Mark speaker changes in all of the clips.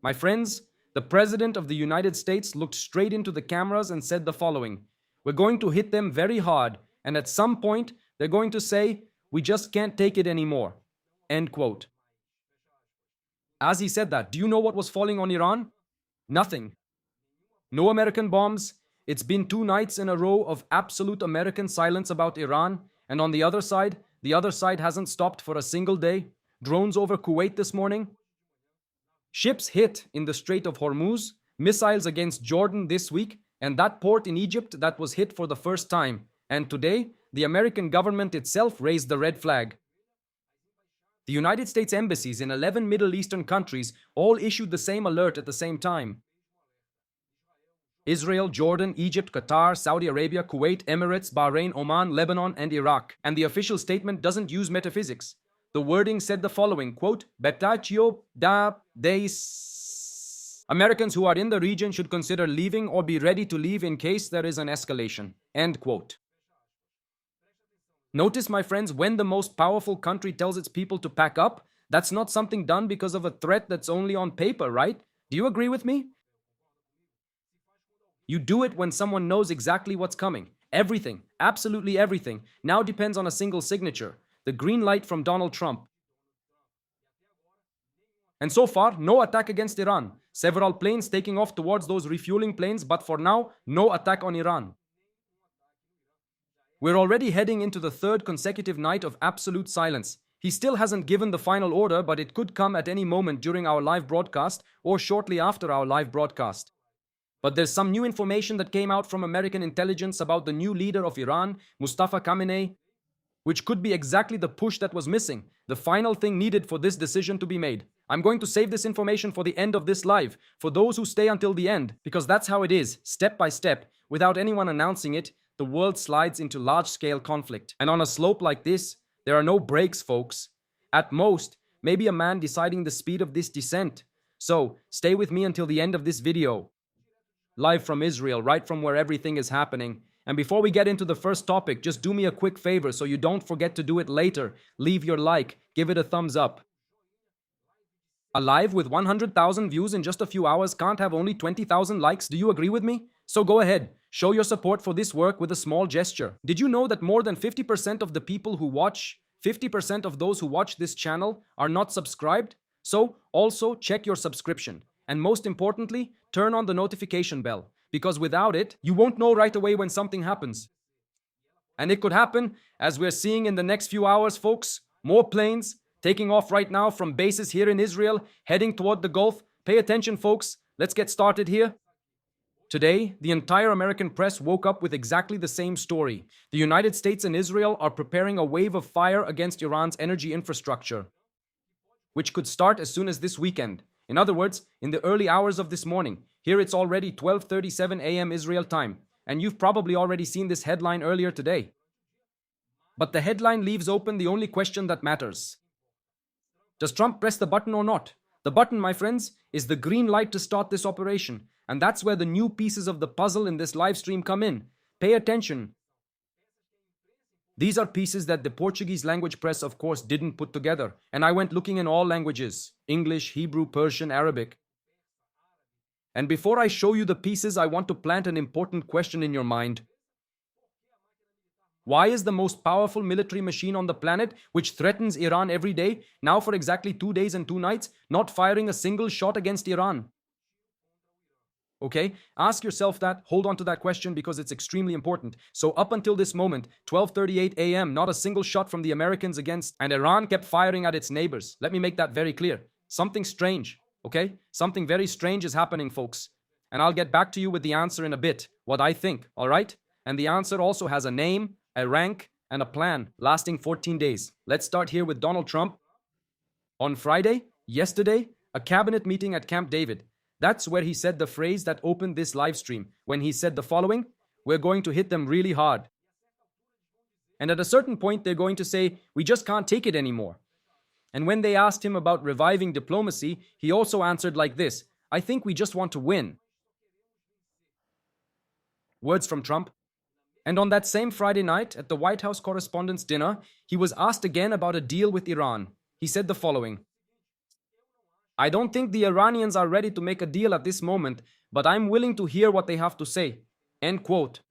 Speaker 1: My friends, the President of the United States looked straight into the cameras and said the following: "We're going to hit them very hard, and at some point, they're going to say, we just can't take it anymore." End quote. As he said that, do you know what was falling on Iran? Nothing. No American bombs. It's been 2 nights in a row of absolute American silence about Iran, and on the other side hasn't stopped for a single day. Drones over Kuwait this morning. Ships hit in the Strait of Hormuz, missiles against Jordan this week, and that port in Egypt that was hit for the first time. And today, the American government itself raised the red flag. The United States embassies in 11 Middle Eastern countries all issued the same alert at the same time. Israel, Jordan, Egypt, Qatar, Saudi Arabia, Kuwait, Emirates, Bahrain, Oman, Lebanon, and Iraq. And the official statement doesn't use metaphysics. The wording said the following, quote, "Betachio da deis." Americans who are in the region should consider leaving or be ready to leave in case there is an escalation. End quote. Notice, my friends, when the most powerful country tells its people to pack up, that's not something done because of a threat that's only on paper, right? Do you agree with me? You do it when someone knows exactly what's coming. Everything, absolutely everything, now depends on a single signature: the green light from Donald Trump. And so far, no attack against Iran. Several planes taking off towards those refueling planes, but for now, no attack on Iran. We're already heading into the third consecutive night of absolute silence. He still hasn't given the final order, but it could come at any moment during our live broadcast or shortly after our live broadcast. But there's some new information that came out from American intelligence about the new leader of Iran, Mustafa Khamenei, which could be exactly the push that was missing, the final thing needed for this decision to be made. I'm going to save this information for the end of this live, for those who stay until the end, because that's how it is, step by step, without anyone announcing it. The world slides into large-scale conflict. And on a slope like this, there are no brakes, folks. At most, maybe a man deciding the speed of this descent. So, stay with me until the end of this video. Live from Israel, right from where everything is happening. And before we get into the first topic, just do me a quick favor so you don't forget to do it later. Leave your like, give it a thumbs up. A live with 100,000 views in just a few hours can't have only 20,000 likes, do you agree with me? So go ahead, show your support for this work with a small gesture. Did you know that more than 50% of the people who watch, 50% of those who watch this channel are not subscribed? So also check your subscription. And most importantly, turn on the notification bell, because without it, you won't know right away when something happens. And it could happen, as we're seeing in the next few hours, folks. More planes taking off right now from bases here in Israel, heading toward the Gulf. Pay attention, folks. Let's get started here. Today, the entire American press woke up with exactly the same story. The United States and Israel are preparing a wave of fire against Iran's energy infrastructure, which could start as soon as this weekend. In other words, in the early hours of this morning. Here it's already 12:37 a.m. Israel time, and you've probably already seen this headline earlier today. But the headline leaves open the only question that matters. Does Trump press the button or not? The button, my friends, is the green light to start this operation, and that's where the new pieces of the puzzle in this live stream come in. Pay attention. These are pieces that the Portuguese language press, of course, didn't put together, and I went looking in all languages: English, Hebrew, Persian, Arabic. And before I show you the pieces, I want to plant an important question in your mind. Why is the most powerful military machine on the planet, which threatens Iran every day, now for exactly 2 days and 2 nights, not firing a single shot against Iran? Okay, ask yourself that, hold on to that question because it's extremely important. So up until this moment, 12:38 a.m., not a single shot from the Americans against, and Iran kept firing at its neighbors. Let me make that very clear. Something strange, okay? Something very strange is happening, folks. And I'll get back to you with the answer in a bit, what I think, all right? And the answer also has a name, a rank, and a plan lasting 14 days. Let's start here with Donald Trump. On Friday, yesterday, a cabinet meeting at Camp David. That's where he said the phrase that opened this live stream, when he said the following: "We're going to hit them really hard." And at a certain point, they're going to say, "We just can't take it anymore." And when they asked him about reviving diplomacy, he also answered like this: "I think we just want to win." Words from Trump. And on that same Friday night, at the White House Correspondents' Dinner, he was asked again about a deal with Iran. He said the following: I don't think the Iranians are ready to make a deal at this moment, but I'm willing to hear what they have to say. End quote.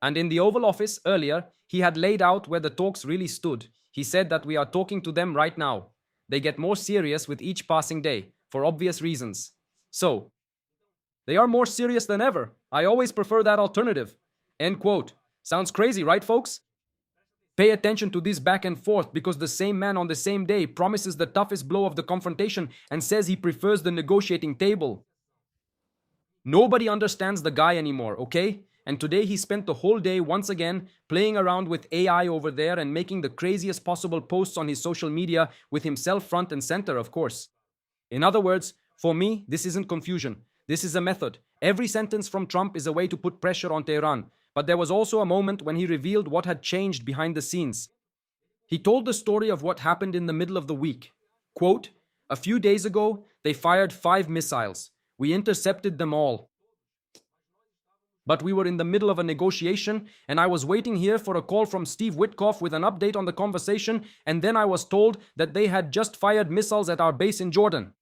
Speaker 1: And in the Oval Office earlier, he had laid out where the talks really stood. He said that we are talking to them right now. They get more serious with each passing day, for obvious reasons. So, they are more serious than ever. I always prefer that alternative. End quote. Sounds crazy, right, folks? Pay attention to this back and forth because the same man on the same day promises the toughest blow of the confrontation and says he prefers the negotiating table. Nobody understands the guy anymore, okay? And today he spent the whole day once again playing around with AI over there and making the craziest possible posts on his social media with himself front and center, of course. In other words, for me, this isn't confusion. This is a method. Every sentence from Trump is a way to put pressure on Tehran. But there was also a moment when he revealed what had changed behind the scenes. He told the story of what happened in the middle of the week. Quote, "A few days ago, they fired 5 missiles. We intercepted them all. But we were in the middle of a negotiation, and I was waiting here for a call from Steve Witkoff with an update on the conversation, and then I was told that they had just fired missiles at our base in Jordan."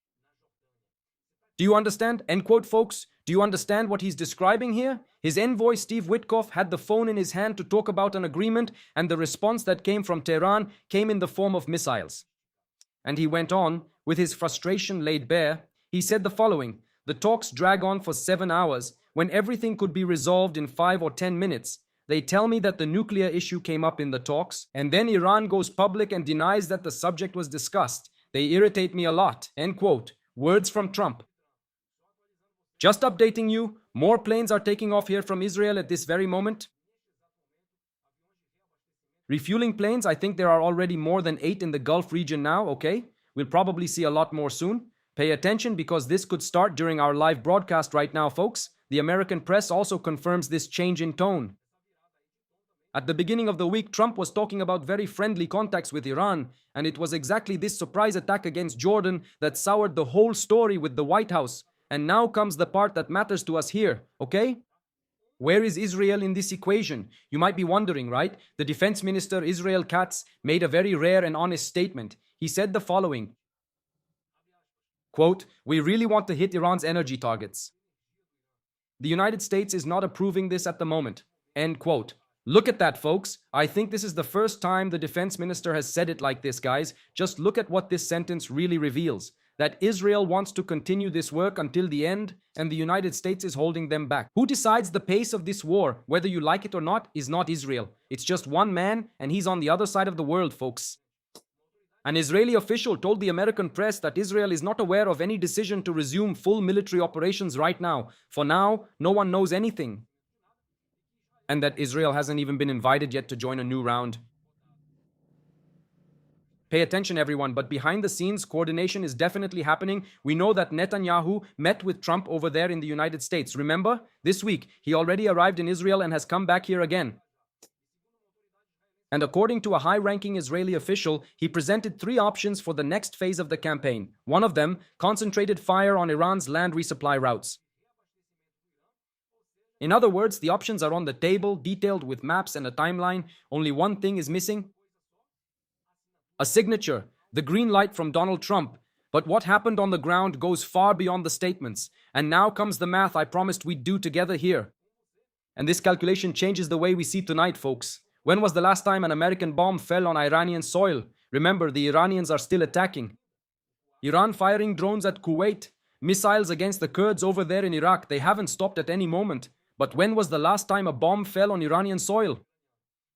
Speaker 1: Do you understand? End quote, folks. Do you understand what he's describing here? His envoy, Steve Witkoff, had the phone in his hand to talk about an agreement, and the response that came from Tehran came in the form of missiles. And he went on, with his frustration laid bare. He said the following: "The talks drag on for 7 hours, when everything could be resolved in 5 or 10 minutes. They tell me that the nuclear issue came up in the talks, and then Iran goes public and denies that the subject was discussed. They irritate me a lot." End quote. Words from Trump. Just updating you, more planes are taking off here from Israel at this very moment. Refueling planes, I think there are already more than 8 in the Gulf region now, okay? We'll probably see a lot more soon. Pay attention because this could start during our live broadcast right now, folks. The American press also confirms this change in tone. At the beginning of the week, Trump was talking about very friendly contacts with Iran, and it was exactly this surprise attack against Jordan that soured the whole story with the White House. And now comes the part that matters to us here, okay? Where is Israel in this equation? You might be wondering, right? The defense minister, Israel Katz, made a very rare and honest statement. He said the following, quote, "We really want to hit Iran's energy targets. The United States is not approving this at the moment." End quote. Look at that, folks. I think this is the first time the defense minister has said it like this, guys. Just look at what this sentence really reveals. That Israel wants to continue this work until the end, and the United States is holding them back. Who decides the pace of this war, whether you like it or not, is not Israel. It's just one man, and he's on the other side of the world, folks. An Israeli official told the American press that Israel is not aware of any decision to resume full military operations right now. For now, no one knows anything. And that Israel hasn't even been invited yet to join a new round. Pay attention, everyone, but behind the scenes, coordination is definitely happening. We know that Netanyahu met with Trump over there in the United States. Remember? This week, he already arrived in Israel and has come back here again. And according to a high-ranking Israeli official, he presented 3 options for the next phase of the campaign. One of them, concentrated fire on Iran's land resupply routes. In other words, the options are on the table, detailed with maps and a timeline. Only one thing is missing. A signature, the green light from Donald Trump. But what happened on the ground goes far beyond the statements. And now comes the math I promised we'd do together here. And this calculation changes the way we see tonight, folks. When was the last time an American bomb fell on Iranian soil? Remember, the Iranians are still attacking. Iran firing drones at Kuwait, missiles against the Kurds over there in Iraq. They haven't stopped at any moment. But when was the last time a bomb fell on Iranian soil?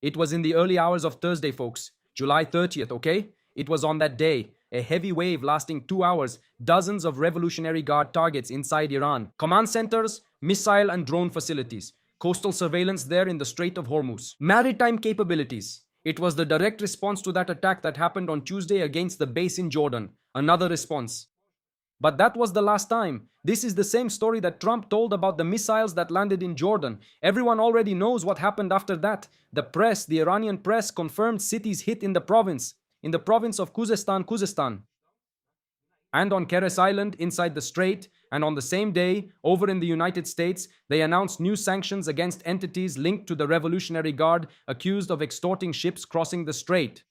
Speaker 1: It was in the early hours of Thursday, folks. July 30th, okay? It was on that day. A heavy wave lasting 2 hours, dozens of Revolutionary Guard targets inside Iran. Command centers, missile and drone facilities. Coastal surveillance there in the Strait of Hormuz. Maritime capabilities. It was the direct response to that attack that happened on Tuesday against the base in Jordan. Another response. But that was the last time. This is the same story that Trump told about the missiles that landed in Jordan. Everyone already knows what happened after that. The press, the Iranian press, confirmed cities hit in the province of Khuzestan. And on Keres Island, inside the strait, and on the same day, over in the United States, they announced new sanctions against entities linked to the Revolutionary Guard accused of extorting ships crossing the strait.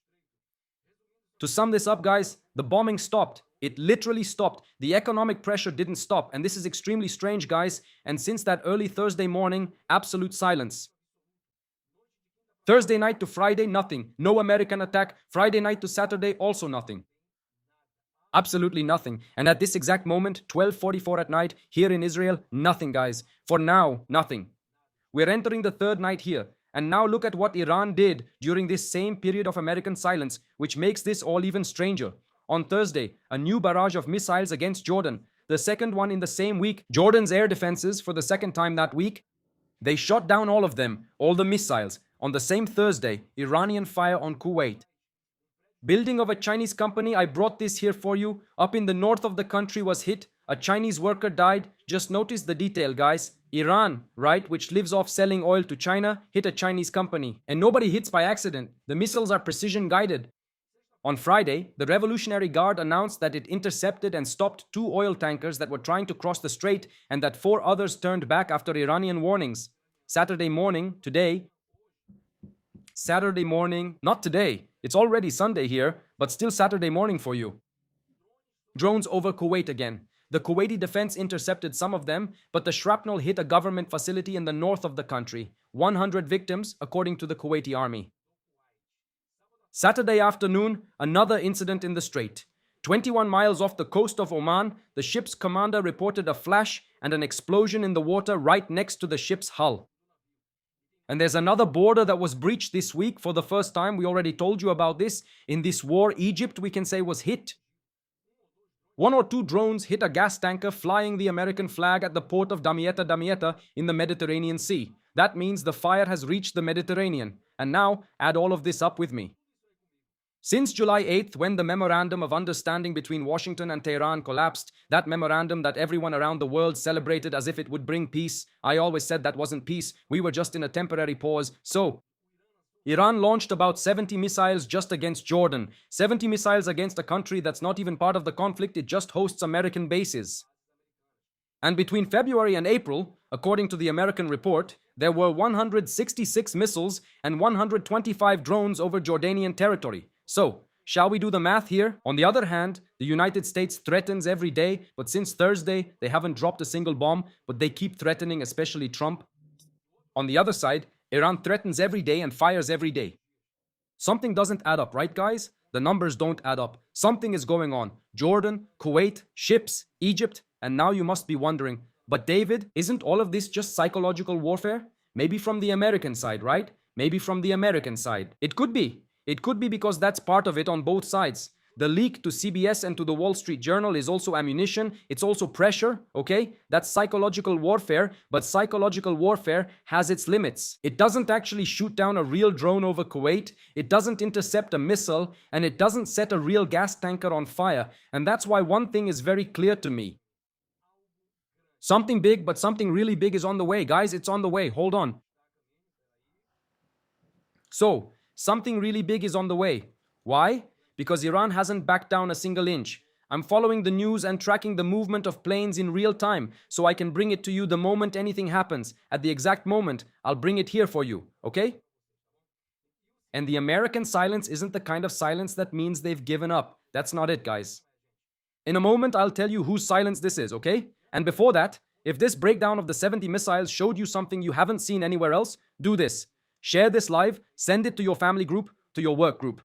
Speaker 1: To sum this up, guys, the bombing stopped. It literally stopped. The economic pressure didn't stop. And this is extremely strange, guys. And since that early Thursday morning, absolute silence. Thursday night to Friday, nothing. No American attack. Friday night to Saturday, also nothing. Absolutely nothing. And at this exact moment, 12:44 at night, here in Israel, nothing, guys. For now, nothing. We're entering the third night here. And now look at what Iran did during this same period of American silence, which makes this all even stranger. On Thursday, a new barrage of missiles against Jordan. The second one in the same week. Jordan's air defenses, for the second time that week, they shot down all of them, all the missiles. On the same Thursday, Iranian fire on Kuwait. Building of a Chinese company, I brought this here for you. Up in the north of the country was hit. A Chinese worker died. Just notice the detail, guys. Iran, right, which lives off selling oil to China, hit a Chinese company. And nobody hits by accident. The missiles are precision guided. On Friday, the Revolutionary Guard announced that it intercepted and stopped 2 oil tankers that were trying to cross the strait and that 4 others turned back after Iranian warnings. Saturday morning, not today. It's already Sunday here, but still Saturday morning for you. Drones over Kuwait again. The Kuwaiti defense intercepted some of them, but the shrapnel hit a government facility in the north of the country. 100 victims, according to the Kuwaiti army. Saturday afternoon, another incident in the strait. 21 miles off the coast of Oman, the ship's commander reported a flash and an explosion in the water right next to the ship's hull. And there's another border that was breached this week for the first time. We already told you about this. In this war, Egypt, we can say, was hit. 1 or 2 drones hit a gas tanker flying the American flag at the port of Damietta in the Mediterranean Sea. That means the fire has reached the Mediterranean. And now, add all of this up with me. Since July 8th, when the Memorandum of Understanding between Washington and Tehran collapsed, that memorandum that everyone around the world celebrated as if it would bring peace, I always said that wasn't peace, we were just in a temporary pause. So, Iran launched about 70 missiles just against Jordan. 70 missiles against a country that's not even part of the conflict, it just hosts American bases. And between February and April, according to the American report, there were 166 missiles and 125 drones over Jordanian territory. So, shall we do the math here? On the other hand, the United States threatens every day, but since Thursday, they haven't dropped a single bomb, but they keep threatening, especially Trump. On the other side, Iran threatens every day and fires every day. Something doesn't add up, right, guys? The numbers don't add up. Something is going on. Jordan, Kuwait, ships, Egypt, and now you must be wondering, but David, isn't all of this just psychological warfare? Maybe from the American side, right? Maybe from the American side. It could be. It could be because that's part of it on both sides. The leak to CBS and to the Wall Street Journal is also ammunition. It's also pressure, okay? That's psychological warfare, but psychological warfare has its limits. It doesn't actually shoot down a real drone over Kuwait. It doesn't intercept a missile, and it doesn't set a real gas tanker on fire. And that's why one thing is very clear to me. Something big, but something really big is on the way. Guys, it's on the way. Hold on. So, something really big is on the way. Why? Because Iran hasn't backed down a single inch. I'm following the news and tracking the movement of planes in real time, so I can bring it to you the moment anything happens. At the exact moment, I'll bring it here for you, okay? And the American silence isn't the kind of silence that means they've given up. That's not it, guys. In a moment, I'll tell you whose silence this is, okay? And before that, if this breakdown of the 70 missiles showed you something you haven't seen anywhere else, do this. Share this live, send it to your family group, to your work group.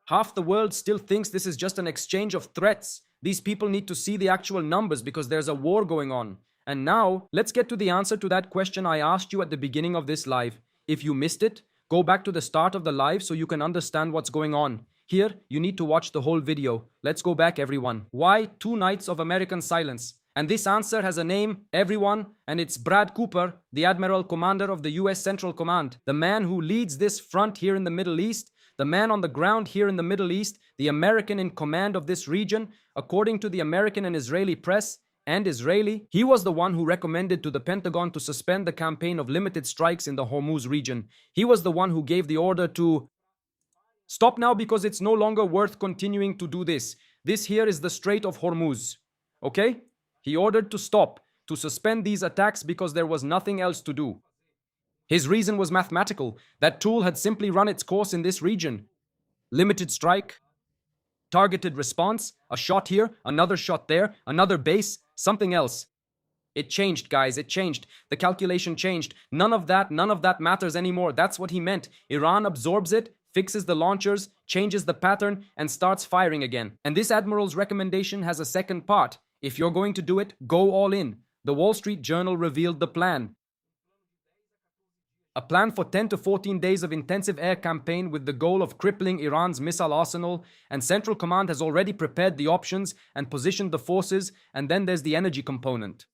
Speaker 1: Half the world still thinks this is just an exchange of threats. These people need to see the actual numbers because there's a war going on. And now, let's get to the answer to that question I asked you at the beginning of this live. If you missed it, go back to the start of the live so you can understand what's going on. Here, you need to watch the whole video. Let's go back, everyone. Why 2 nights of American silence? And this answer has a name, everyone, and it's Brad Cooper, the Admiral Commander of the US Central Command, the man who leads this front here in the Middle East, the man on the ground here in the Middle East, the American in command of this region. According to the American and Israeli press, he was the one who recommended to the Pentagon to suspend the campaign of limited strikes in the Hormuz region. He was the one who gave the order to stop now because it's no longer worth continuing to do this. This here is the Strait of Hormuz. Okay? He ordered to stop, to suspend these attacks because there was nothing else to do. His reason was mathematical. That tool had simply run its course in this region. Limited strike. Targeted response, a shot here, another shot there, another base, something else. It changed, guys, it changed. The calculation changed. None of that matters anymore. That's what he meant. Iran absorbs it, fixes the launchers, changes the pattern, and starts firing again. And this admiral's recommendation has a second part. If you're going to do it, go all in. The Wall Street Journal revealed the plan. A plan for 10 to 14 days of intensive air campaign with the goal of crippling Iran's missile arsenal, and Central Command has already prepared the options and positioned the forces, and then there's the energy component.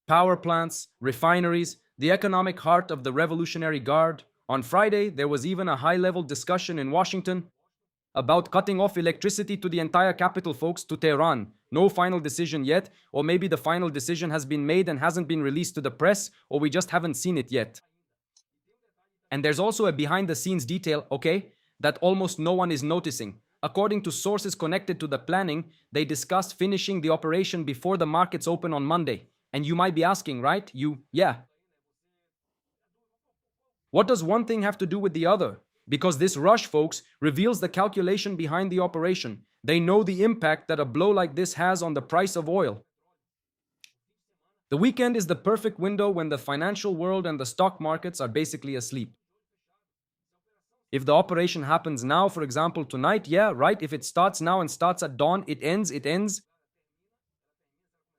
Speaker 1: Power plants, refineries, the economic heart of the Revolutionary Guard. On Friday, there was even a high-level discussion in Washington about cutting off electricity to the entire capital, folks, to Tehran. No final decision yet, or maybe the final decision has been made and hasn't been released to the press, or we just haven't seen it yet. And there's also a behind-the-scenes detail, okay, that almost no one is noticing. According to sources connected to the planning, they discussed finishing the operation before the markets open on Monday. And you might be asking, right? Yeah. What does one thing have to do with the other? Because this rush, folks, reveals the calculation behind the operation. They know the impact that a blow like this has on the price of oil. The weekend is the perfect window when the financial world and the stock markets are basically asleep. If the operation happens now, for example, tonight, yeah, right? If it starts now and starts at dawn, it ends.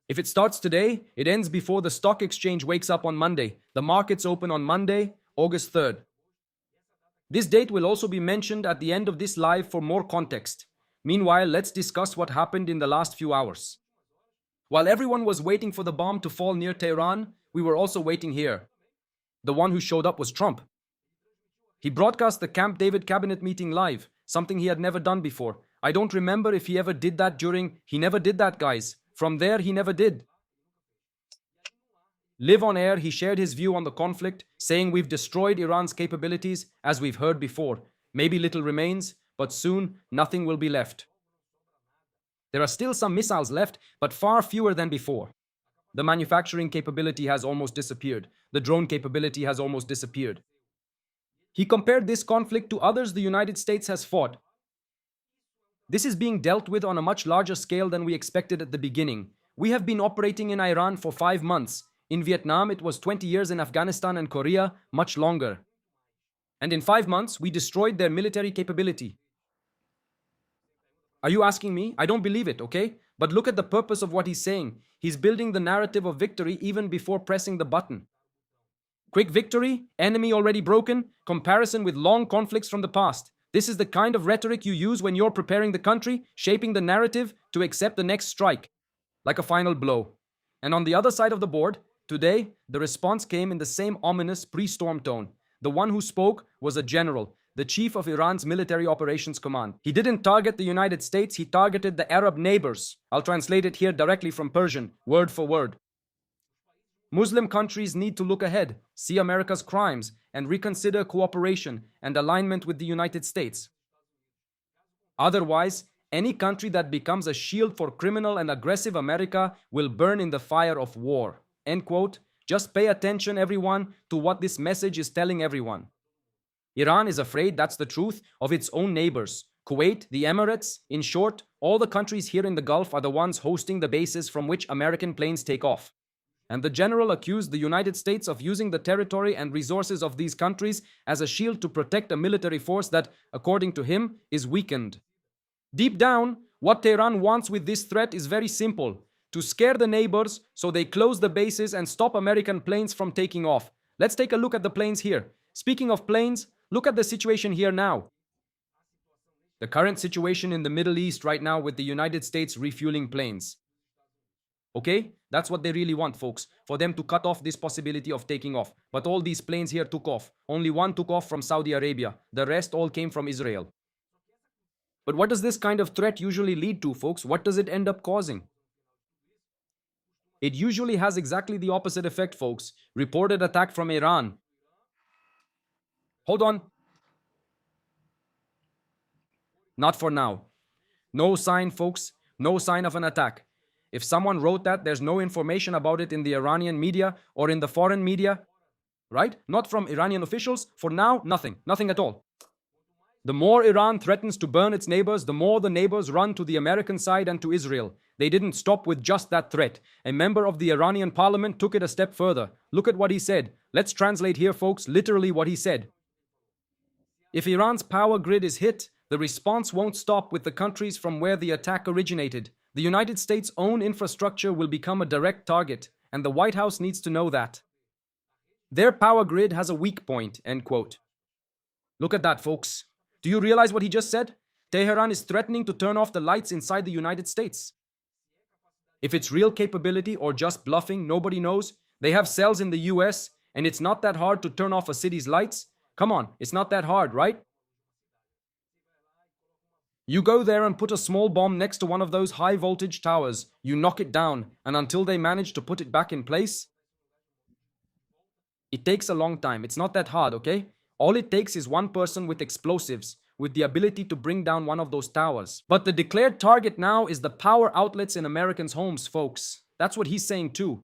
Speaker 1: If it starts today, it ends before the stock exchange wakes up on Monday. The markets open on Monday, August 3rd. This date will also be mentioned at the end of this live for more context. Meanwhile, let's discuss what happened in the last few hours. While everyone was waiting for the bomb to fall near Tehran, we were also waiting here. The one who showed up was Trump. He broadcast the Camp David cabinet meeting live, something he had never done before. I don't remember if he ever did that He never did that, guys. From there, he never did. Live on air, he shared his view on the conflict, saying we've destroyed Iran's capabilities, as we've heard before. Maybe little remains, but soon nothing will be left. There are still some missiles left, but far fewer than before. The manufacturing capability has almost disappeared. The drone capability has almost disappeared. He compared this conflict to others the United States has fought. This is being dealt with on a much larger scale than we expected at the beginning. We have been operating in Iran for 5 months. In Vietnam, it was 20 years, in Afghanistan and Korea, much longer. And in 5 months, we destroyed their military capability. Are you asking me? I don't believe it, okay? But look at the purpose of what he's saying. He's building the narrative of victory even before pressing the button. Quick victory, enemy already broken, comparison with long conflicts from the past. This is the kind of rhetoric you use when you're preparing the country, shaping the narrative to accept the next strike, like a final blow. And on the other side of the board, today, the response came in the same ominous pre-storm tone. The one who spoke was a general, the chief of Iran's military operations command. He didn't target the United States, he targeted the Arab neighbors. I'll translate it here directly from Persian, word for word. Muslim countries need to look ahead, see America's crimes, and reconsider cooperation and alignment with the United States. Otherwise, any country that becomes a shield for criminal and aggressive America will burn in the fire of war. End quote. Just pay attention, everyone, to what this message is telling everyone. Iran is afraid, that's the truth, of its own neighbors. Kuwait, the Emirates, in short, all the countries here in the Gulf are the ones hosting the bases from which American planes take off. And the general accused the United States of using the territory and resources of these countries as a shield to protect a military force that, according to him, is weakened. Deep down, what Tehran wants with this threat is very simple: to scare the neighbors so they close the bases and stop American planes from taking off. Let's take a look at the planes here. Speaking of planes, look at the situation here now. The current situation in the Middle East right now with the United States refueling planes. Okay? That's what they really want, folks, for them to cut off this possibility of taking off. But all these planes here took off. Only one took off from Saudi Arabia. The rest all came from Israel. But what does this kind of threat usually lead to, folks? What does it end up causing? It usually has exactly the opposite effect, folks. Reported attack from Iran. Hold on. Not for now. No sign, folks. No sign of an attack. If someone wrote that, there's no information about it in the Iranian media or in the foreign media, right? Not from Iranian officials. For now, nothing. Nothing at all. The more Iran threatens to burn its neighbors, the more the neighbors run to the American side and to Israel. They didn't stop with just that threat. A member of the Iranian parliament took it a step further. Look at what he said. Let's translate here, folks, literally what he said. If Iran's power grid is hit, the response won't stop with the countries from where the attack originated. The United States' own infrastructure will become a direct target, and the White House needs to know that. Their power grid has a weak point, end quote. Look at that, folks. Do you realize what he just said? Tehran is threatening to turn off the lights inside the United States. If it's real capability or just bluffing, nobody knows. They have cells in the US, and it's not that hard to turn off a city's lights. Come on, it's not that hard, right? You go there and put a small bomb next to one of those high voltage towers. You knock it down, and until they manage to put it back in place, it takes a long time. It's not that hard, okay? All it takes is one person with explosives, with the ability to bring down one of those towers. But the declared target now is the power outlets in Americans' homes, folks. That's what he's saying too.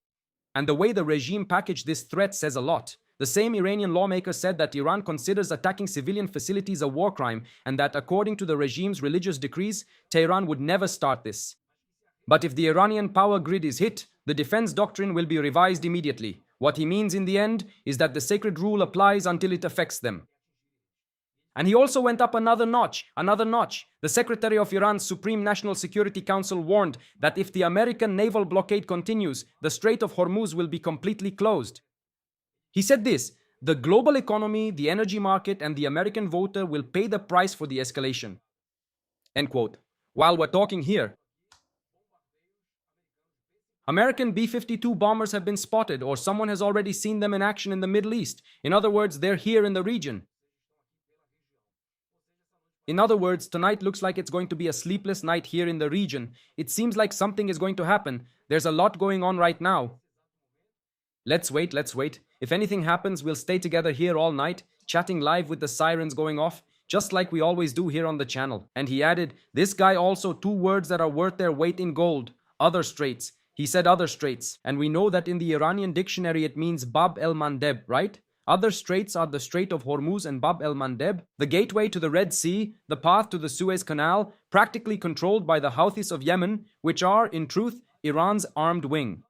Speaker 1: And the way the regime packaged this threat says a lot. The same Iranian lawmaker said that Iran considers attacking civilian facilities a war crime, and that according to the regime's religious decrees, Tehran would never start this. But if the Iranian power grid is hit, the defense doctrine will be revised immediately. What he means in the end is that the sacred rule applies until it affects them. And he also went up another notch. The Secretary of Iran's Supreme National Security Council warned that if the American naval blockade continues, the Strait of Hormuz will be completely closed. He said this: the global economy, the energy market, and the American voter will pay the price for the escalation. End quote. While we're talking here, American B-52 bombers have been spotted, or someone has already seen them in action in the Middle East. In other words, they're here in the region. In other words, tonight looks like it's going to be a sleepless night here in the region. It seems like something is going to happen. There's a lot going on right now. Let's wait. If anything happens, we'll stay together here all night, chatting live with the sirens going off, just like we always do here on the channel. And he added, this guy also 2 words that are worth their weight in gold. Other straits. He said other straits. And we know that in the Iranian dictionary it means Bab el-Mandeb, right? Other straits are the Strait of Hormuz and Bab el-Mandeb, the gateway to the Red Sea, the path to the Suez Canal, practically controlled by the Houthis of Yemen, which are, in truth, Iran's armed wing.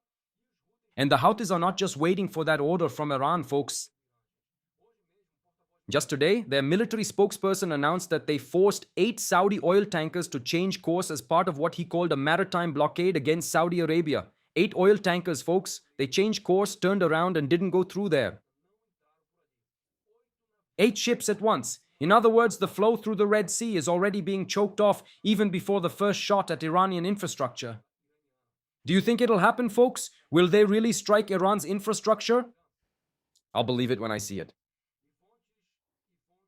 Speaker 1: And the Houthis are not just waiting for that order from Iran, folks. Just today, their military spokesperson announced that they forced 8 Saudi oil tankers to change course as part of what he called a maritime blockade against Saudi Arabia. 8 oil tankers, folks. They changed course, turned around, and didn't go through there. 8 ships at once. In other words, the flow through the Red Sea is already being choked off even before the first shot at Iranian infrastructure. Do you think it'll happen, folks? Will they really strike Iran's infrastructure? I'll believe it when I see it.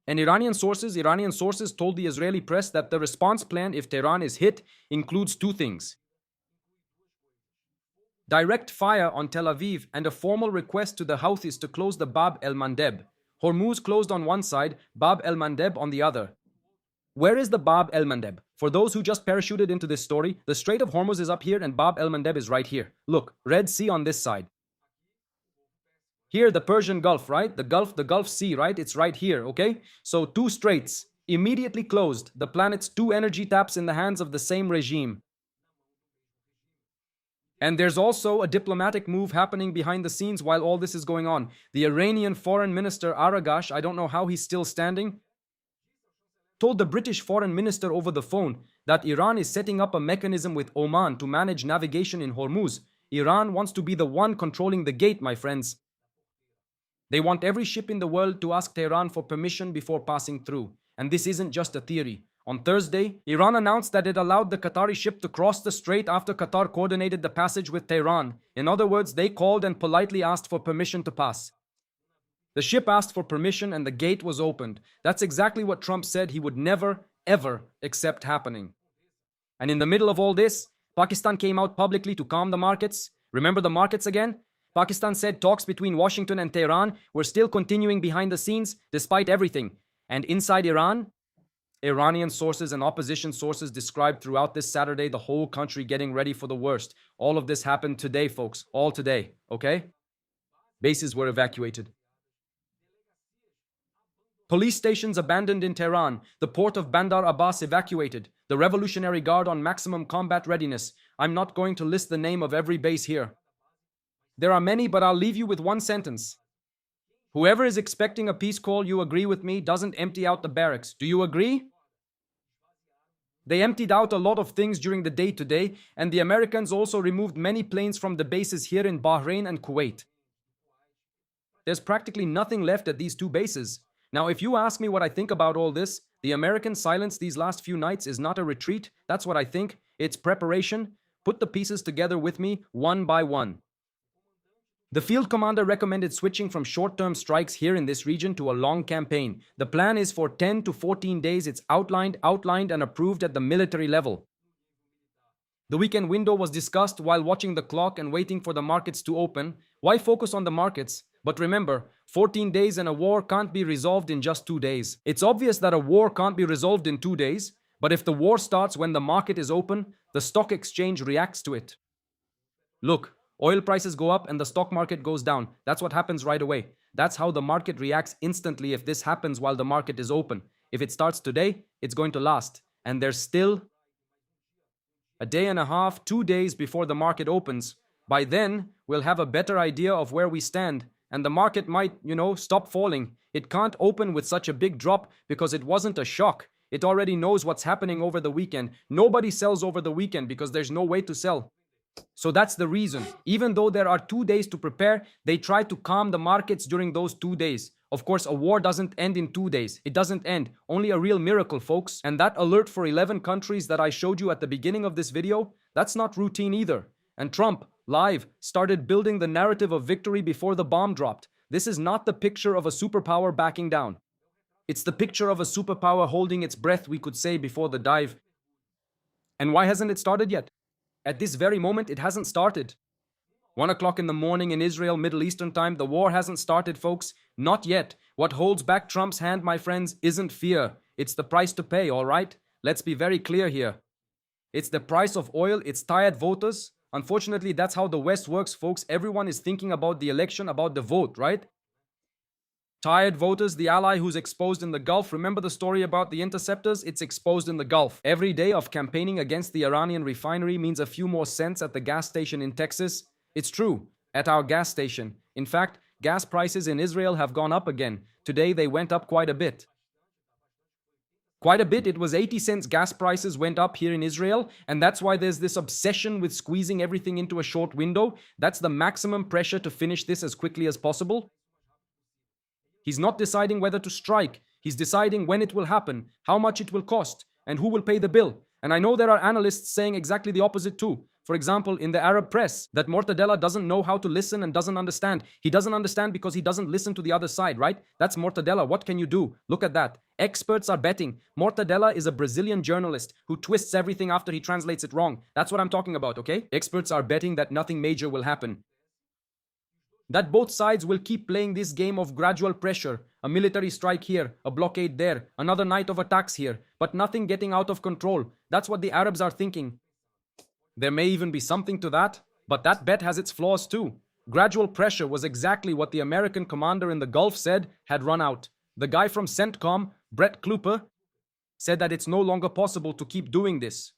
Speaker 1: And Iranian sources told the Israeli press that the response plan if Tehran is hit includes 2 things. Direct fire on Tel Aviv and a formal request to the Houthis to close the Bab el-Mandeb. Hormuz closed on one side, Bab el-Mandeb on the other. Where is the Bab el-Mandeb? For those who just parachuted into this story, the Strait of Hormuz is up here and Bab el-Mandeb is right here. Look, Red Sea on this side. Here, the Persian Gulf, right? The Gulf Sea, right? It's right here, okay? So 2 straits, immediately closed. The planet's 2 energy taps in the hands of the same regime. And there's also a diplomatic move happening behind the scenes while all this is going on. The Iranian Foreign Minister Aragash, I don't know how he's still standing, told the British Foreign Minister over the phone that Iran is setting up a mechanism with Oman to manage navigation in Hormuz. Iran wants to be the one controlling the gate, my friends. They want every ship in the world to ask Tehran for permission before passing through. And this isn't just a theory. On Thursday, Iran announced that it allowed the Qatari ship to cross the strait after Qatar coordinated the passage with Tehran. In other words, they called and politely asked for permission to pass. The ship asked for permission and the gate was opened. That's exactly what Trump said he would never, ever accept happening. And in the middle of all this, Pakistan came out publicly to calm the markets. Remember the markets again? Pakistan said talks between Washington and Tehran were still continuing behind the scenes despite everything. And inside Iran, Iranian sources and opposition sources described throughout this Saturday the whole country getting ready for the worst. All of this happened today, folks. All today, okay? Bases were evacuated. Police stations abandoned in Tehran, the port of Bandar Abbas evacuated, the Revolutionary Guard on maximum combat readiness. I'm not going to list the name of every base here. There are many, but I'll leave you with one sentence. Whoever is expecting a peace call, you agree with me, doesn't empty out the barracks. Do you agree? They emptied out a lot of things during the day today, and the Americans also removed many planes from the bases here in Bahrain and Kuwait. There's practically nothing left at these two bases. Now, if you ask me what I think about all this, the American silence these last few nights is not a retreat. That's what I think. It's preparation. Put the pieces together with me, one by one. The field commander recommended switching from short-term strikes here in this region to a long campaign. The plan is for 10 to 14 days. It's outlined and approved at the military level. The weekend window was discussed while watching the clock and waiting for the markets to open. Why focus on the markets? But remember, 14 days and a war can't be resolved in just 2 days. It's obvious that a war can't be resolved in 2 days, but if the war starts when the market is open, the stock exchange reacts to it. Look, oil prices go up and the stock market goes down. That's what happens right away. That's how the market reacts instantly if this happens while the market is open. If it starts today, it's going to last. And there's still a day and a half, 2 days before the market opens. By then, we'll have a better idea of where we stand. And the market might, stop falling. It can't open with such a big drop because it wasn't a shock. It already knows what's happening over the weekend. Nobody sells over the weekend because there's no way to sell. So that's the reason. Even though there are 2 days to prepare, they try to calm the markets during those 2 days. Of course, a war doesn't end in 2 days. It doesn't end. Only a real miracle, folks. And that alert for 11 countries that I showed you at the beginning of this video, that's not routine either. And Trump, live, started building the narrative of victory before the bomb dropped. This is not the picture of a superpower backing down. It's the picture of a superpower holding its breath, we could say, before the dive. And why hasn't it started yet? At this very moment, it hasn't started. 1 o'clock in the morning in Israel, Middle Eastern time, the war hasn't started, folks. Not yet. What holds back Trump's hand, my friends, isn't fear. It's the price to pay, all right? Let's be very clear here. It's the price of oil, it's tired voters. Unfortunately, that's how the West works, folks. Everyone is thinking about the election, about the vote, right? Tired voters, the ally who's exposed in the Gulf. Remember the story about the interceptors? It's exposed in the Gulf. Every day of campaigning against the Iranian refinery means a few more cents at the gas station in Texas. It's true, at our gas station. In fact, gas prices in Israel have gone up again. Today they went up quite a bit. It was 80 cents gas prices went up here in Israel, and that's why there's this obsession with squeezing everything into a short window. That's the maximum pressure to finish this as quickly as possible. He's not deciding whether to strike. He's deciding when it will happen, how much it will cost, and who will pay the bill. And I know there are analysts saying exactly the opposite too. For example, in the Arab press, that Mortadella doesn't know how to listen and doesn't understand. He doesn't understand because he doesn't listen to the other side, right? That's Mortadella. What can you do? Look at that. Experts are betting. Mortadella is a Brazilian journalist who twists everything after he translates it wrong. That's what I'm talking about, okay? Experts are betting that nothing major will happen. That both sides will keep playing this game of gradual pressure. A military strike here, a blockade there, another night of attacks here, but nothing getting out of control. That's what the Arabs are thinking. There may even be something to that, but that bet has its flaws too. Gradual pressure was exactly what the American commander in the Gulf said had run out. The guy from CENTCOM, Brett Kluper, said that it's no longer possible to keep doing this.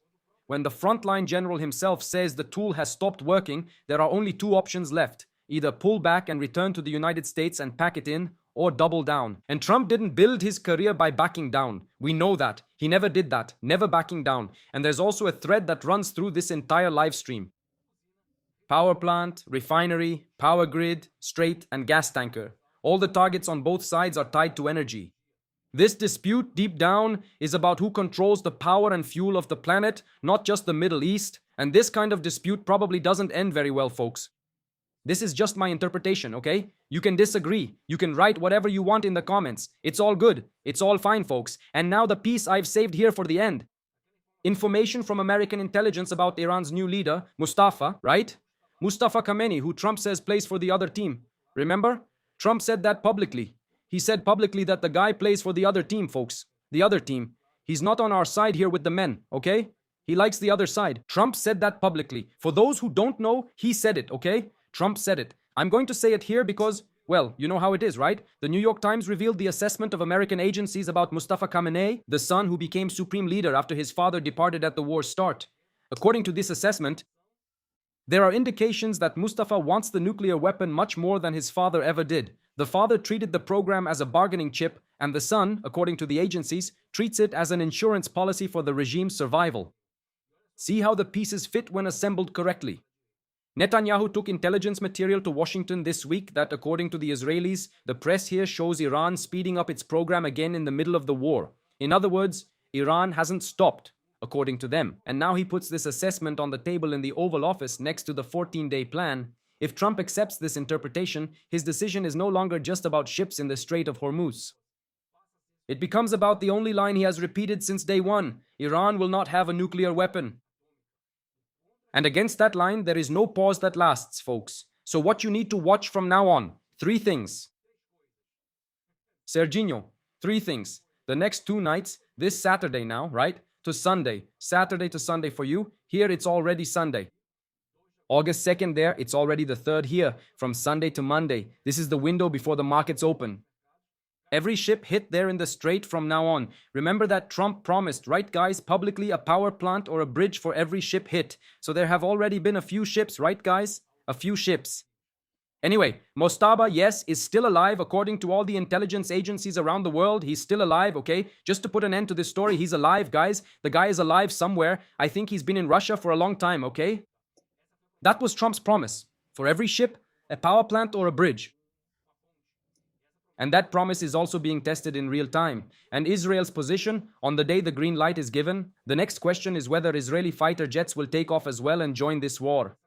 Speaker 1: When the frontline general himself says the tool has stopped working, there are only two options left. Either pull back and return to the United States and pack it in, or double down. And Trump didn't build his career by backing down. We know that. He never did that, never backing down. And there's also a thread that runs through this entire live stream. Power plant, refinery, power grid, strait, and gas tanker. All the targets on both sides are tied to energy. This dispute, deep down, is about who controls the power and fuel of the planet, not just the Middle East. And this kind of dispute probably doesn't end very well, folks. This is just my interpretation, okay? You can disagree. You can write whatever you want in the comments. It's all good. It's all fine, folks. And now the piece I've saved here for the end. Information from American intelligence about Iran's new leader, Mustafa, right? Mustafa Khamenei, who Trump says plays for the other team. Remember? Trump said that publicly. He said publicly that the guy plays for the other team, folks. The other team. He's not on our side here with the men, okay? He likes the other side. Trump said that publicly. For those who don't know, he said it, okay? Trump said it. I'm going to say it here because Well, you know how it is, right? The New York Times revealed the assessment of American agencies about Mustafa Khamenei, the son who became supreme leader after his father departed at the war's start. According to this assessment, there are indications that Mustafa wants the nuclear weapon much more than his father ever did. The father treated the program as a bargaining chip, and the son, according to the agencies, treats it as an insurance policy for the regime's survival. See how the pieces fit when assembled correctly. Netanyahu took intelligence material to Washington this week that, according to the Israelis, the press here shows Iran speeding up its program again in the middle of the war. In other words, Iran hasn't stopped, according to them. And now he puts this assessment on the table in the Oval Office next to the 14-day plan. If Trump accepts this interpretation, his decision is no longer just about ships in the Strait of Hormuz. It becomes about the only line he has repeated since day one: Iran will not have a nuclear weapon. And against that line, there is no pause that lasts, folks. So what you need to watch from now on: 3 things. Serginho, 3 things. The next 2 nights, this Saturday now, right? To Sunday. Saturday to Sunday for you. Here it's already Sunday. August 2nd there, it's already the 3rd here. From Sunday to Monday. This is the window before the markets open. Every ship hit there in the strait from now on. Remember that Trump promised, right guys, publicly a power plant or a bridge for every ship hit. So there have already been a few ships, right guys? A few ships. Anyway, Mostaba, yes, is still alive according to all the intelligence agencies around the world. He's still alive, okay? Just to put an end to this story, he's alive, guys. The guy is alive somewhere. I think he's been in Russia for a long time, okay? That was Trump's promise. For every ship, a power plant or a bridge. And that promise is also being tested in real time. And Israel's position, on the day the green light is given, the next question is whether Israeli fighter jets will take off as well and join this war.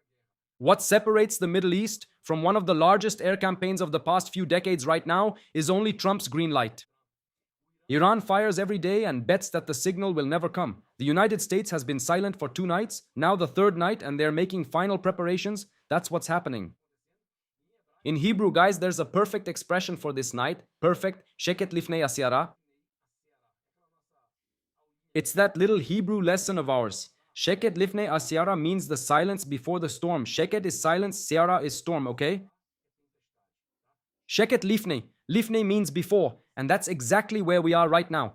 Speaker 1: What separates the Middle East from one of the largest air campaigns of the past few decades right now is only Trump's green light. Iran fires every day and bets that the signal will never come. The United States has been silent for 2 nights, now the 3rd night, and they're making final preparations. That's what's happening. In Hebrew, guys, there's a perfect expression for this night. Perfect. Sheket lifnei asiara. It's that little Hebrew lesson of ours. Sheket lifnei asiara means the silence before the storm. Sheket is silence, siara is storm, okay? Sheket lifnei. Lifnei means before, and that's exactly where we are right now.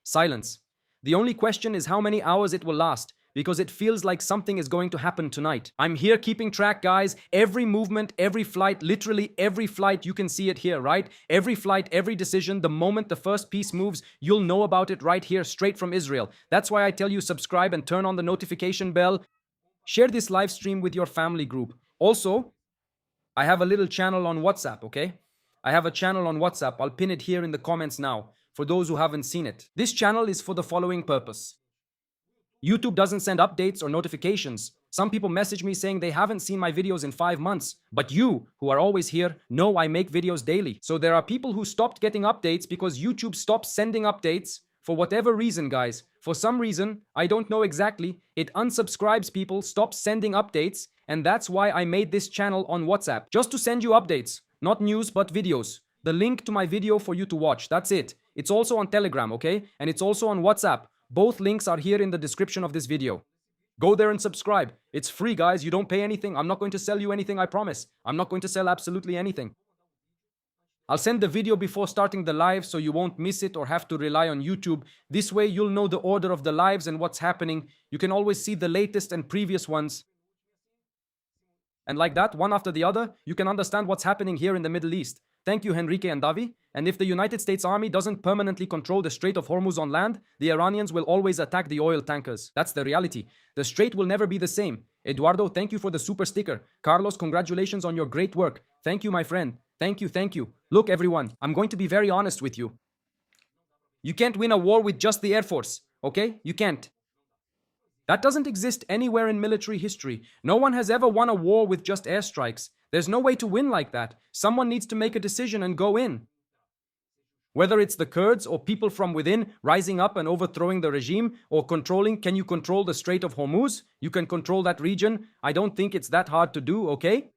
Speaker 1: Silence. The only question is how many hours it will last, because it feels like something is going to happen tonight. I'm here keeping track, guys. Every movement, every flight, literally every flight, you can see it here, right? Every flight, every decision, the moment the first piece moves, you'll know about it right here, straight from Israel. That's why I tell you subscribe and turn on the notification bell. Share this live stream with your family group. Also, I have a little channel on WhatsApp, okay? I have a channel on WhatsApp. I'll pin it here in the comments now, for those who haven't seen it. This channel is for the following purpose. YouTube doesn't send updates or notifications. Some people message me saying they haven't seen my videos in 5 months. But you, who are always here, know I make videos daily. So there are people who stopped getting updates because YouTube stopped sending updates for whatever reason, guys. For some reason, I don't know exactly, it unsubscribes people, stops sending updates, and that's why I made this channel on WhatsApp. Just to send you updates. Not news, but videos. The link to my video for you to watch. That's it. It's also on Telegram, okay? And it's also on WhatsApp. Both links are here in the description of this video. Go there and subscribe. It's free, guys. You don't pay anything. I'm not going to sell you anything, I promise. I'm not going to sell absolutely anything. I'll send the video before starting the live so you won't miss it or have to rely on YouTube. This way you'll know the order of the lives and what's happening. You can always see the latest and previous ones. And like that, one after the other, you can understand what's happening here in the Middle East. Thank you, Henrique and Davi. And if the United States Army doesn't permanently control the Strait of Hormuz on land, the Iranians will always attack the oil tankers. That's the reality. The strait will never be the same. Eduardo, thank you for the super sticker. Carlos, congratulations on your great work. Thank you, my friend. Thank you, thank you. Look, everyone, I'm going to be very honest with you. You can't win a war with just the Air Force, okay? You can't. That doesn't exist anywhere in military history. No one has ever won a war with just airstrikes. There's no way to win like that. Someone needs to make a decision and go in. Whether it's the Kurds or people from within rising up and overthrowing the regime or controlling, can you control the Strait of Hormuz? You can control that region. I don't think it's that hard to do, okay?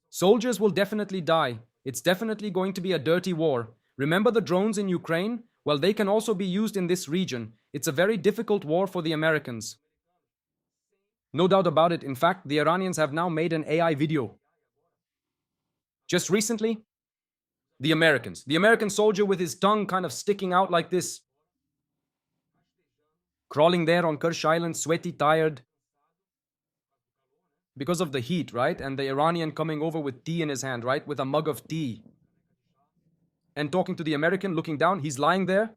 Speaker 1: Soldiers will definitely die. It's definitely going to be a dirty war. Remember the drones in Ukraine? Well, they can also be used in this region. It's a very difficult war for the Americans. No doubt about it. In fact, the Iranians have now made an AI video Just recently, the Americans. The American soldier with his tongue kind of sticking out like this, crawling there on Kersh Island, sweaty, tired, because of the heat, right? And the Iranian coming over with tea in his hand, right? With a mug of tea. And talking to the American, looking down, he's lying there.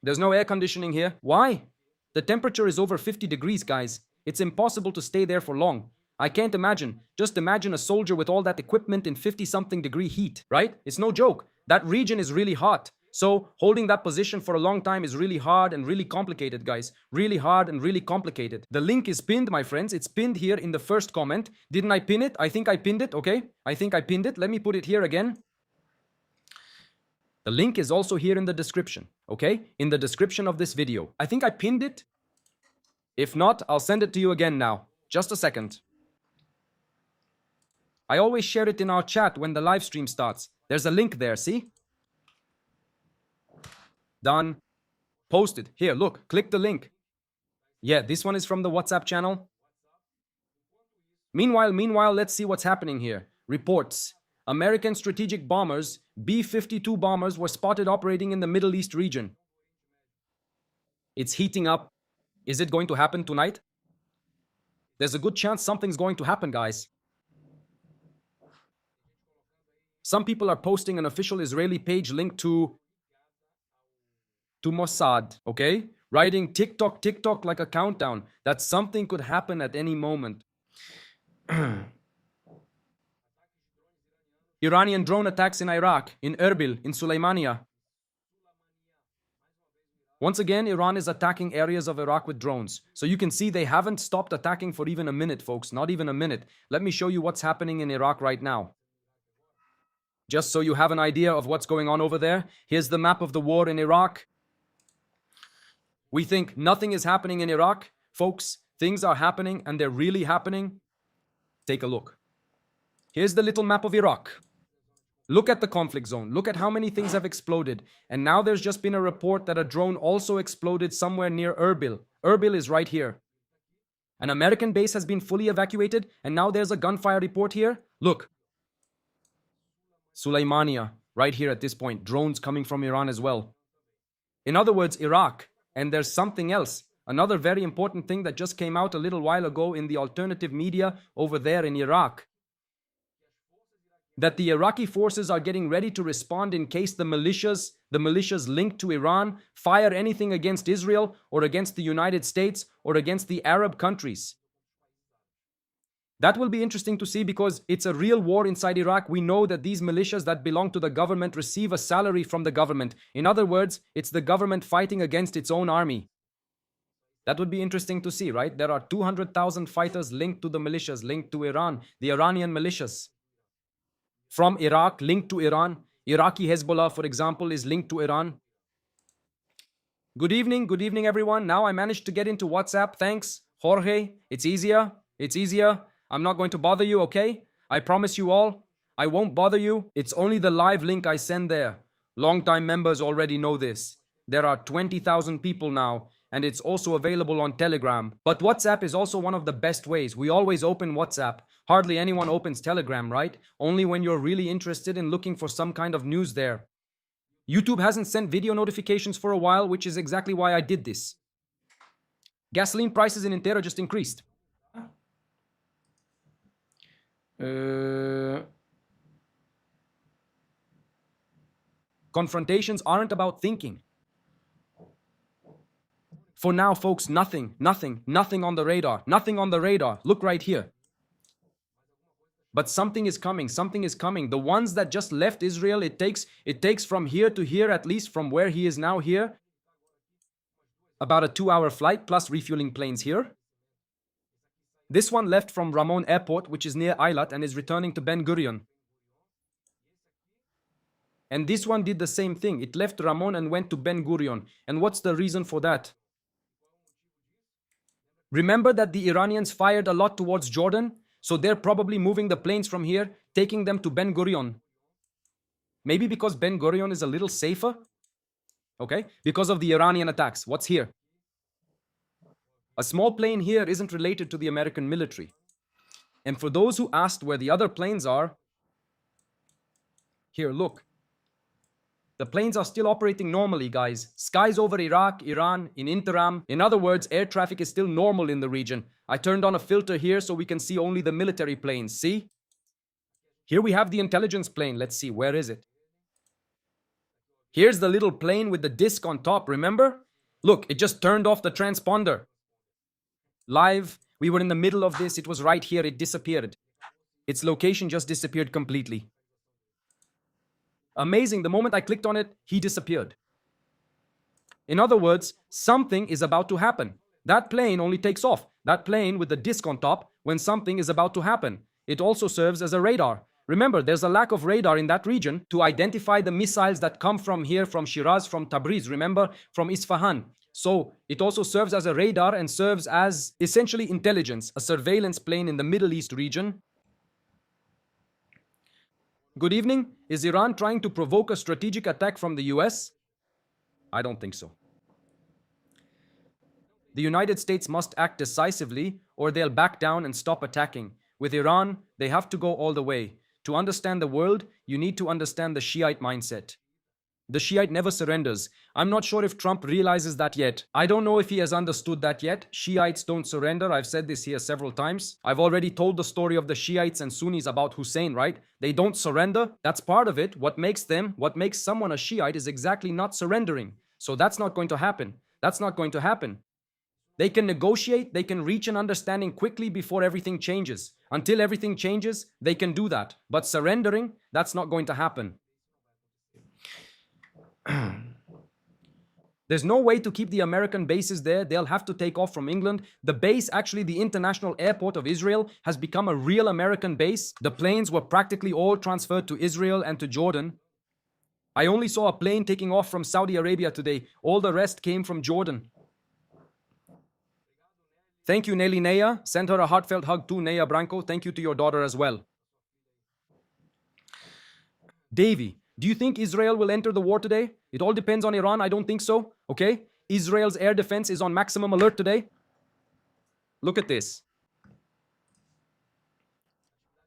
Speaker 1: There's no air conditioning here. Why? The temperature is over 50 degrees, guys. It's impossible to stay there for long. I can't imagine. Just imagine a soldier with all that equipment in 50-something degree heat, right? It's no joke. That region is really hot. So holding that position for a long time is really hard and really complicated, guys. Really hard and really complicated. The link is pinned, my friends. It's pinned here in the first comment. Didn't I pin it? I think I pinned it, okay? I think I pinned it. Let me put it here again. The link is also here in the description, okay? In the description of this video. I think I pinned it. If not, I'll send it to you again now. Just a second. I always share it in our chat when the live stream starts. There's a link there, see? Done. Posted. Here, look, click the link. Yeah, this one is from the WhatsApp channel. Meanwhile, let's see what's happening here. Reports. American strategic bombers, B-52 bombers, were spotted operating in the Middle East region. It's heating up. Is it going to happen tonight? There's a good chance something's going to happen, guys. Some people are posting an official Israeli page linked to Mossad, okay? Writing TikTok like a countdown, that something could happen at any moment. Iranian drone attacks in Iraq, in Erbil, in Suleimania. Once again, Iran is attacking areas of Iraq with drones. So you can see they haven't stopped attacking for even a minute, folks. Not even a minute. Let me show you what's happening in Iraq right now. Just so you have an idea of what's going on over there. Here's the map of the war in Iraq. We think nothing is happening in Iraq. Folks, things are happening and they're really happening. Take a look. Here's the little map of Iraq. Look at the conflict zone. Look at how many things have exploded. And now there's just been a report that a drone also exploded somewhere near Erbil. Erbil is right here. An American base has been fully evacuated and now there's a gunfire report here. Look. Suleimania, right here at this point. Drones coming from Iran as well. In other words, Iraq. And there's something else. Another very important thing that just came out a little while ago in the alternative media over there in Iraq. That the Iraqi forces are getting ready to respond in case the militias linked to Iran, fire anything against Israel or against the United States or against the Arab countries. That will be interesting to see because it's a real war inside Iraq. We know that these militias that belong to the government receive a salary from the government. In other words, it's the government fighting against its own army. That would be interesting to see, right? There are 200,000 fighters linked to the militias, linked to Iran, the Iranian militias. From Iraq, linked to Iran. Iraqi Hezbollah, for example, is linked to Iran. Good evening everyone. Now I managed to get into WhatsApp. Thanks, Jorge. It's easier. I'm not going to bother you, okay? I promise you all, I won't bother you. It's only the live link I send there. Longtime members already know this. There are 20,000 people now, and it's also available on Telegram. But WhatsApp is also one of the best ways. We always open WhatsApp. Hardly anyone opens Telegram, right? Only when you're really interested in looking for some kind of news there. YouTube hasn't sent video notifications for a while, which is exactly why I did this. Gasoline prices in Intera just increased. Confrontations aren't about thinking. For now, folks, nothing on the radar. Nothing on the radar. Look right here. But something is coming. The ones that just left Israel, it takes from here to here, at least from where he is now here, about a 2-hour flight plus refueling planes here. This one left from Ramon Airport, which is near Eilat, and is returning to Ben Gurion. And this one did the same thing. It left Ramon and went to Ben Gurion. And what's the reason for that? Remember that the Iranians fired a lot towards Jordan? So they're probably moving the planes from here, taking them to Ben Gurion. Maybe because Ben Gurion is a little safer? Okay, because of the Iranian attacks. What's here? A small plane here isn't related to the American military. And for those who asked where the other planes are, Here, look. The planes are still operating normally, guys. Skies over Iraq, Iran, in interim. In other words, air traffic is still normal in the region. I turned on a filter here so we can see only the military planes, see? Here we have the intelligence plane. Let's see, where is it? Here's the little plane with the disc on top, remember? Look, it just turned off the transponder. Live, we were in the middle of this, it was right here, it disappeared. Its location just disappeared completely. Amazing, the moment I clicked on it, he disappeared. In other words, something is about to happen. That plane only takes off, that plane with the disc on top, when something is about to happen. It also serves as a radar. Remember, there's a lack of radar in that region to identify the missiles that come from here, from Shiraz, from Tabriz, remember, from Isfahan. So it also serves as a radar and serves as essentially intelligence, a surveillance plane in the Middle East region. Good evening. Is Iran trying to provoke a strategic attack from the US? I don't think so. The United States must act decisively or they'll back down and stop attacking. With Iran, they have to go all the way. To understand the world, you need to understand the Shiite mindset. The Shiite never surrenders. I'm not sure if Trump realizes that yet. I don't know if he has understood that yet. Shiites don't surrender. I've said this here several times. I've already told the story of the Shiites and Sunnis about Hussein, right? They don't surrender. That's part of it. What makes someone a Shiite is exactly not surrendering. So that's not going to happen. That's not going to happen. They can negotiate, they can reach an understanding quickly before everything changes. Until everything changes, they can do that. But surrendering, that's not going to happen. There's no way to keep the American bases there. They'll have to take off from England. The base, actually the international airport of Israel, has become a real American base. The planes were practically all transferred to Israel and to Jordan. I only saw a plane taking off from Saudi Arabia today. All the rest came from Jordan. Thank you, Nelly Nea. Send her a heartfelt hug too, Nea Branco. Thank you to your daughter as well. Davy, do you think Israel will enter the war today? It all depends on Iran. I don't think so. Okay? Israel's air defense is on maximum alert today. Look at this.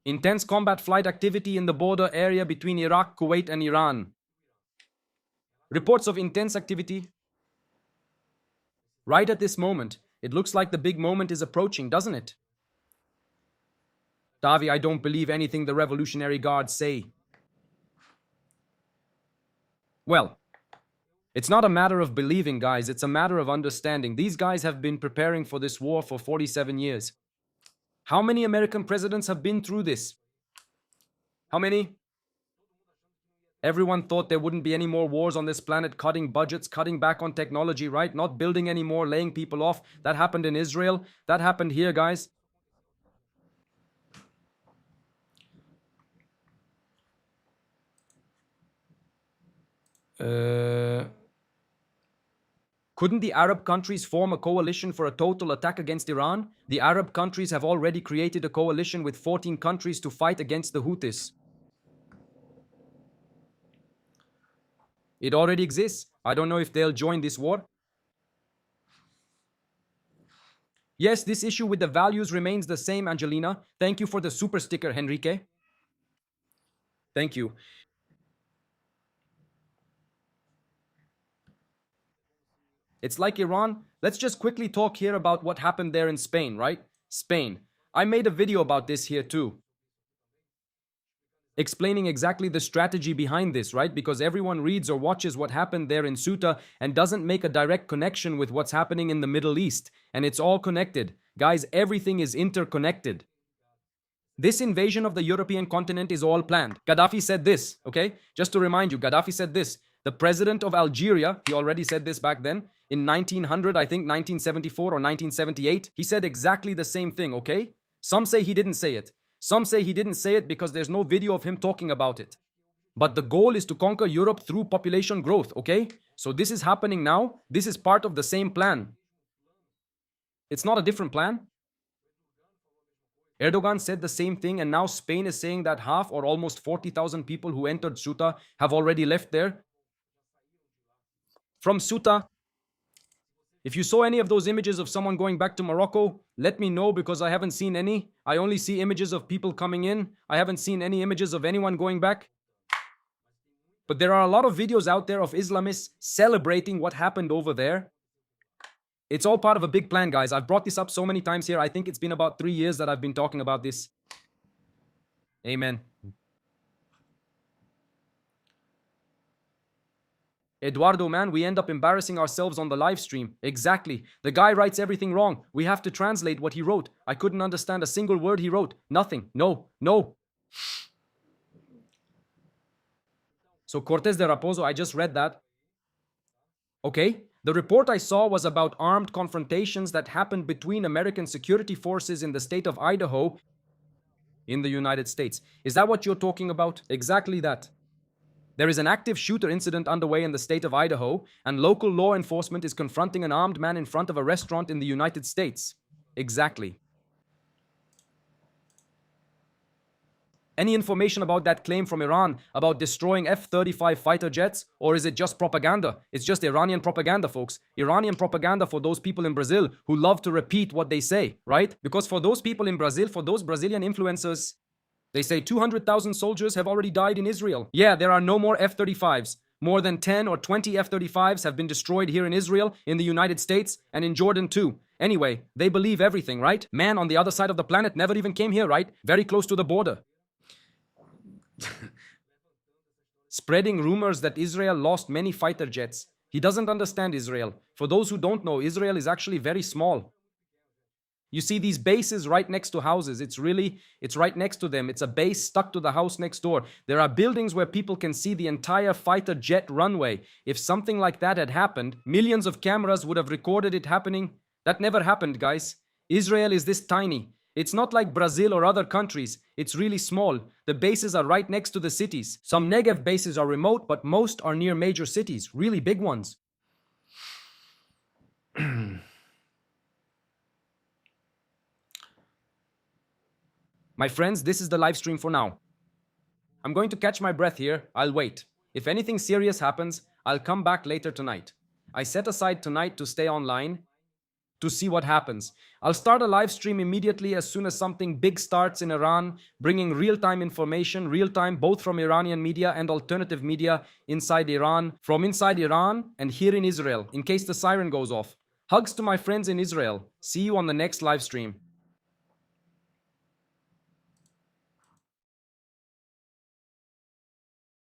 Speaker 1: Intense combat flight activity in the border area between Iraq, Kuwait, and Iran. Reports of intense activity. Right at this moment. It looks like the big moment is approaching, doesn't it? Davi, I don't believe anything the Revolutionary Guards say. Well, it's not a matter of believing, guys. It's a matter of understanding. These guys have been preparing for this war for 47 years. How many American presidents have been through this? How many? Everyone thought there wouldn't be any more wars on this planet, cutting budgets, cutting back on technology, right? Not building anymore, laying people off. That happened in Israel. That happened here, guys. Couldn't the Arab countries form a coalition for a total attack against Iran? The Arab countries have already created a coalition with 14 countries to fight against the Houthis. It already exists. I don't know if they'll join this war. Yes, this issue with the values remains the same, Angelina. Thank you for the super sticker, Henrique. Thank you. It's like Iran. Let's just quickly talk here about what happened there in Spain, right? Spain. I made a video about this here too. Explaining exactly the strategy behind this, right? Because everyone reads or watches what happened there in Ceuta and doesn't make a direct connection with what's happening in the Middle East. And it's all connected. Guys, everything is interconnected. This invasion of the European continent is all planned. Gaddafi said this, okay? Just to remind you, Gaddafi said this. The president of Algeria, he already said this back then, in 1900, I think 1974 or 1978, he said exactly the same thing, okay? Some say he didn't say it. Some say he didn't say it because there's no video of him talking about it. But the goal is to conquer Europe through population growth, okay? So this is happening now. This is part of the same plan. It's not a different plan. Erdogan said the same thing, and now Spain is saying that half or almost 40,000 people who entered Ceuta have already left there. From Ceuta, if you saw any of those images of someone going back to Morocco, let me know because I haven't seen any. I only see images of people coming in. I haven't seen any images of anyone going back. But there are a lot of videos out there of Islamists celebrating what happened over there. It's all part of a big plan, guys. I've brought this up so many times here. I think it's been about 3 years that I've been talking about this. Amen. Eduardo, man, we end up embarrassing ourselves on the live stream. Exactly. The guy writes everything wrong. We have to translate what he wrote. I couldn't understand a single word he wrote. Nothing. No. So Cortes de Raposo, I just read that. Okay. The report I saw was about armed confrontations that happened between American security forces in the state of Idaho in the United States. Is that what you're talking about? Exactly that. There is an active shooter incident underway in the state of Idaho, and local law enforcement is confronting an armed man in front of a restaurant in the United States. Exactly. Any information about that claim from Iran about destroying F-35 fighter jets? Or is it just propaganda? It's just Iranian propaganda, folks. Iranian propaganda for those people in Brazil who love to repeat what they say, right? Because for those people in Brazil, for those Brazilian influencers, they say 200,000 soldiers have already died in Israel. Yeah, there are no more F-35s. More than 10 or 20 F-35s have been destroyed here in Israel, in the United States, and in Jordan too. Anyway, they believe everything, right? Man on the other side of the planet never even came here, right? Very close to the border. Spreading rumors that Israel lost many fighter jets. He doesn't understand Israel. For those who don't know, Israel is actually very small. You see these bases right next to houses. It's right next to them. It's a base stuck to the house next door. There are buildings where people can see the entire fighter jet runway. If something like that had happened, millions of cameras would have recorded it happening. That never happened, guys. Israel is this tiny. It's not like Brazil or other countries. It's really small. The bases are right next to the cities. Some Negev bases are remote, but most are near major cities, really big ones. My friends, this is the live stream for now. I'm going to catch my breath here. I'll wait. If anything serious happens, I'll come back later tonight. I set aside tonight to stay online to see what happens. I'll start a live stream immediately as soon as something big starts in Iran, bringing real-time information, real-time both from Iranian media and alternative media inside Iran, from inside Iran and here in Israel, in case the siren goes off. Hugs to my friends in Israel. See you on the next live stream.